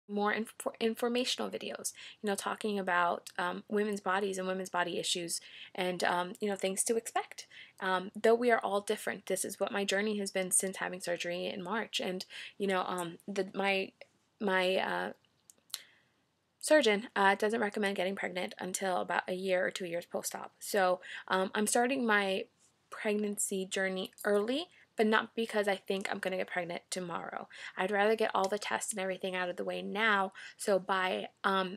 more informational videos, talking about women's bodies and women's body issues and, things to expect. Though we are all different, this is what my journey has been since having surgery in March. And, my surgeon doesn't recommend getting pregnant until about a year or 2 years post-op. So I'm starting my pregnancy journey early, but not because I think I'm going to get pregnant tomorrow. I'd rather get all the tests and everything out of the way now, so by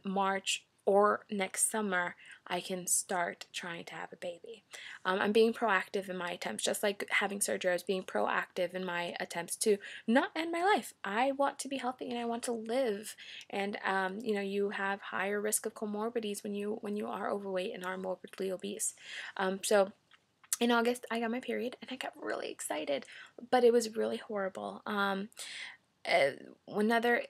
March or next summer, I can start trying to have a baby. I'm being proactive in my attempts, just like having surgery. I was being proactive in my attempts to not end my life. I want to be healthy and I want to live. And you have higher risk of comorbidities when you are overweight and are morbidly obese. So in August, I got my period and I got really excited, but it was really horrible. Another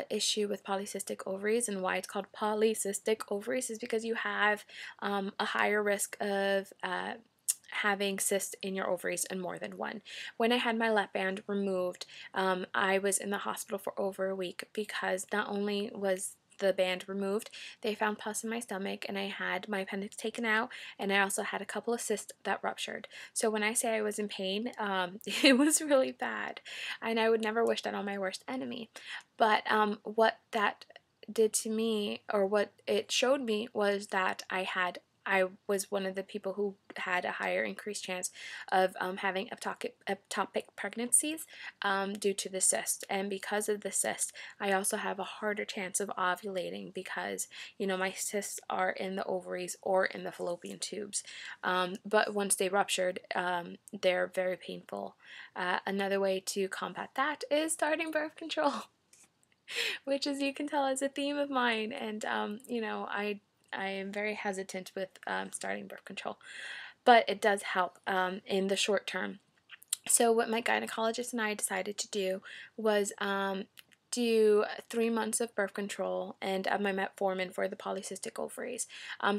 issue with polycystic ovaries and why it's called polycystic ovaries is because you have a higher risk of having cysts in your ovaries and more than one. When I had my lap band removed, I was in the hospital for over a week because not only was the band removed, they found pus in my stomach and I had my appendix taken out, and I also had a couple of cysts that ruptured. So when I say I was in pain, it was really bad, and I would never wish that on my worst enemy. But what that did to me, or what it showed me, was that I was one of the people who had a higher increased chance of having ectopic pregnancies due to the cyst. And because of the cyst, I also have a harder chance of ovulating because, my cysts are in the ovaries or in the fallopian tubes. But once they ruptured, they're very painful. Another way to combat that is starting birth control, which, as you can tell, is a theme of mine. And, I am very hesitant with starting birth control, but it does help in the short term. So what my gynecologist and I decided to do was do 3 months of birth control and my metformin for the polycystic ovaries.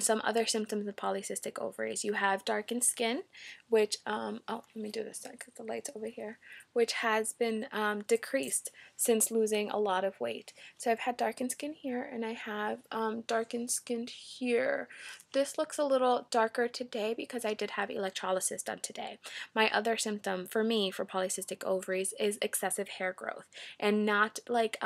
Some other symptoms of polycystic ovaries: you have darkened skin, which let me do this side because the light's over here, which has been decreased since losing a lot of weight. So I've had darkened skin here, and I have darkened skin here. This looks a little darker today because I did have electrolysis done today. My other symptom for me for polycystic ovaries is excessive hair growth, and not like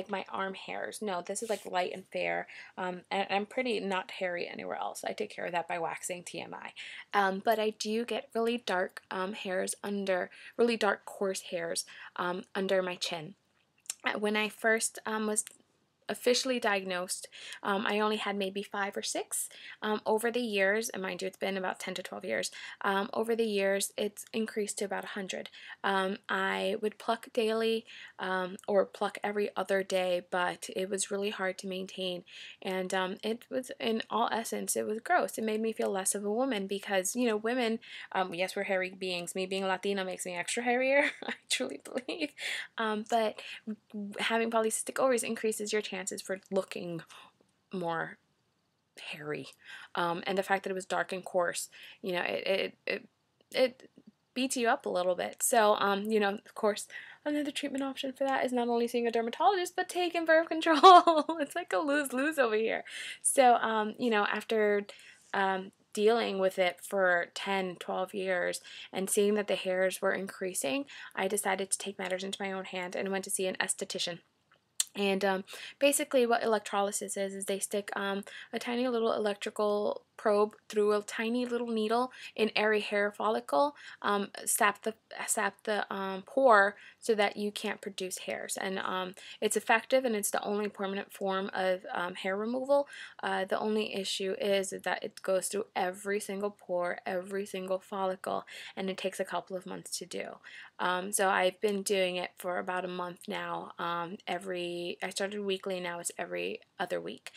my arm hairs. No, this is like light and fair, and I'm pretty not hairy anywhere else. I take care of that by waxing, TMI. But I do get really dark hairs really dark coarse hairs under my chin. When I first was officially diagnosed, I only had maybe 5 or 6. Over the years, and mind you, it's been about 10 to 12 years, over the years, it's increased to about 100. I would pluck daily or pluck every other day, but it was really hard to maintain, and it was, in all essence, it was gross. It made me feel less of a woman because, women, yes, we're hairy beings. Me being Latina makes me extra hairier, I truly believe, but having polycystic ovaries increases your chances for looking more hairy, and the fact that it was dark and coarse, it beats you up a little bit. So, of course, another treatment option for that is not only seeing a dermatologist, but taking birth control. It's like a lose-lose over here. So, after dealing with it for 10, 12 years and seeing that the hairs were increasing, I decided to take matters into my own hand and went to see an esthetician. And basically what electrolysis is they stick a tiny little electrical probe through a tiny little needle in every hair follicle, sap the pore so that you can't produce hairs. And it's effective, and it's the only permanent form of hair removal. The only issue is that it goes through every single pore, every single follicle, and it takes a couple of months to do. So I've been doing it for about a month now. I started weekly, now it's every other week.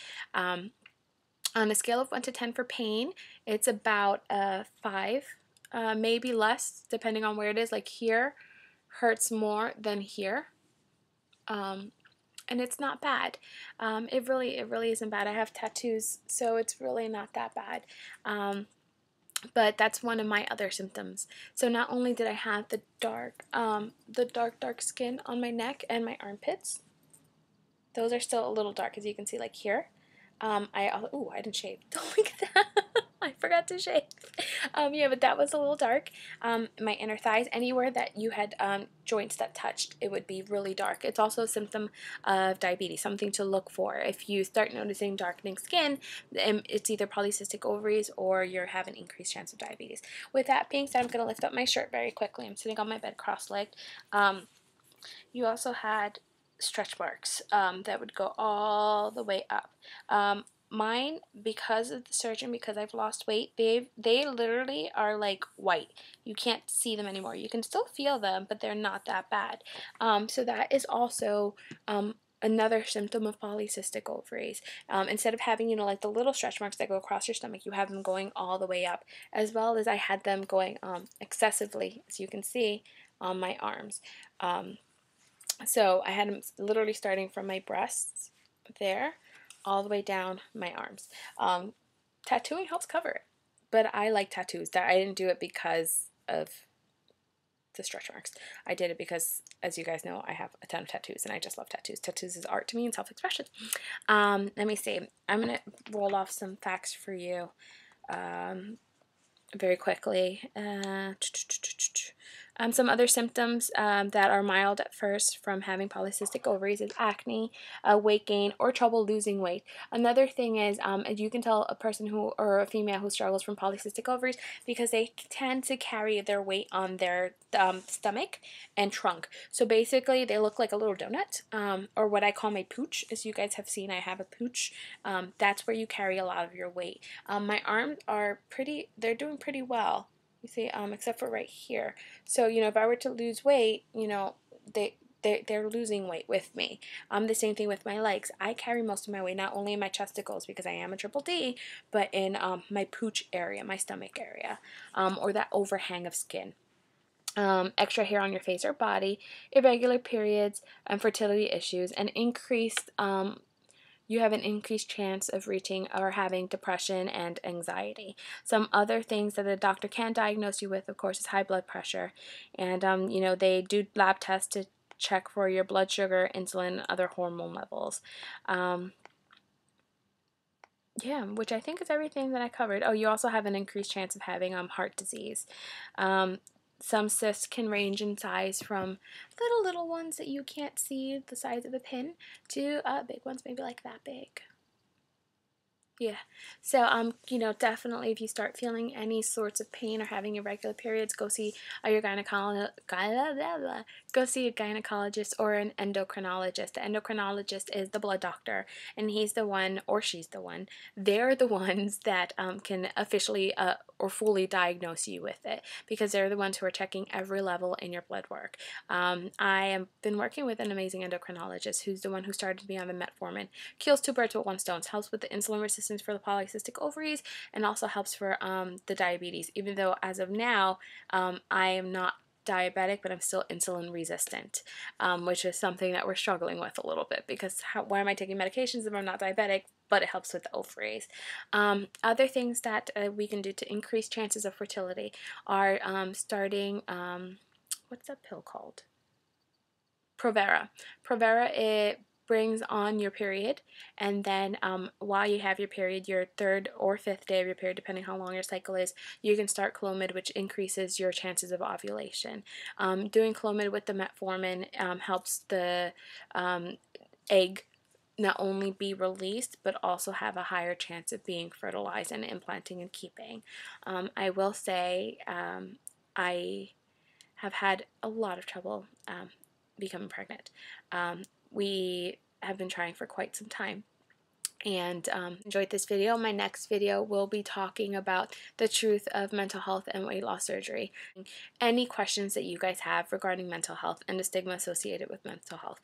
On a scale of 1 to 10 for pain, it's about 5, maybe less, depending on where it is. Like here hurts more than here. And it's not bad. It really isn't bad. I have tattoos, so it's really not that bad. But that's one of my other symptoms. So not only did I have the dark skin on my neck and my armpits, those are still a little dark, as you can see, like here. I didn't shave. Don't look at that. I forgot to shave. Yeah, but that was a little dark. My inner thighs, anywhere that you had joints that touched, it would be really dark. It's also a symptom of diabetes, something to look for. If you start noticing darkening skin, it's either polycystic ovaries or you're having an increased chance of diabetes. With that being said, I'm going to lift up my shirt very quickly. I'm sitting on my bed cross-legged. You also had stretch marks that would go all the way up. Mine, because of the surgeon, because I've lost weight, they literally are like white. You can't see them anymore. You can still feel them, but they're not that bad. So that is also another symptom of polycystic ovaries. Instead of having, like the little stretch marks that go across your stomach, you have them going all the way up, as well as I had them going excessively, as you can see, on my arms. So I had them literally starting from my breasts there all the way down my arms. Tattooing helps cover it, but I like tattoos. I didn't do it because of the stretch marks. I did it because, as you guys know, I have a ton of tattoos and I just love tattoos. Tattoos is art to me and self-expression. Let me see. I'm going to roll off some facts for you very quickly. Some other symptoms that are mild at first from having polycystic ovaries is acne, weight gain, or trouble losing weight. Another thing is you can tell a person or a female who struggles from polycystic ovaries because they tend to carry their weight on their stomach and trunk. So basically they look like a little donut, or what I call my pooch. As you guys have seen, I have a pooch. That's where you carry a lot of your weight. My arms are they're doing pretty well. You see, except for right here. So, if I were to lose weight, they're losing weight with me. The same thing with my legs. I carry most of my weight, not only in my chesticles, because I am a triple D, but in my pooch area, my stomach area, or that overhang of skin. Extra hair on your face or body, irregular periods, fertility issues, and you have an increased chance of reaching or having depression and anxiety. Some other things that a doctor can diagnose you with, of course, is high blood pressure. And, they do lab tests to check for your blood sugar, insulin, and other hormone levels. Yeah, which I think is everything that I covered. Oh, you also have an increased chance of having heart disease. Some cysts can range in size from little ones that you can't see the size of a pin to big ones, maybe like that big. Yeah, so definitely if you start feeling any sorts of pain or having irregular periods, go see your gynecologist. Go see a gynecologist or an endocrinologist. The endocrinologist is the blood doctor, and he's the one, or she's the one. They're the ones that can officially or fully diagnose you with it, because they're the ones who are checking every level in your blood work. I have been working with an amazing endocrinologist who's the one who started me on the metformin. Kills two birds with one stone. Helps with the insulin resistance for the polycystic ovaries, and also helps for the diabetes. Even though as of now I am not diabetic, but I'm still insulin resistant, which is something that we're struggling with a little bit, because why am I taking medications if I'm not diabetic? But it helps with the ovaries. Other things that we can do to increase chances of fertility are starting, what's that pill called? Provera. Provera, it brings on your period, and then while you have your period, your third or fifth day of your period, depending how long your cycle is, you can start Clomid, which increases your chances of ovulation. Doing Clomid with the metformin helps the egg not only be released, but also have a higher chance of being fertilized and implanting and keeping. I will say I have had a lot of trouble becoming pregnant. We have been trying for quite some time, and enjoyed this video. My next video will be talking about the truth of mental health and weight loss surgery. Any questions that you guys have regarding mental health and the stigma associated with mental health.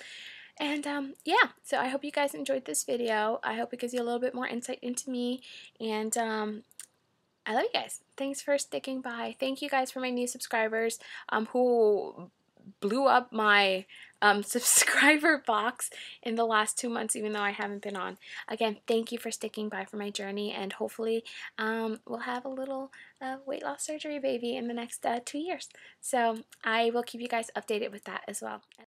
And yeah, so I hope you guys enjoyed this video. I hope it gives you a little bit more insight into me, and I love you guys. Thanks for sticking by. Thank you guys for my new subscribers who blew up my subscriber box in the last 2 months, even though I haven't been on. Again, thank you for sticking by for my journey, and hopefully we'll have a little weight loss surgery baby in the next 2 years. So I will keep you guys updated with that as well.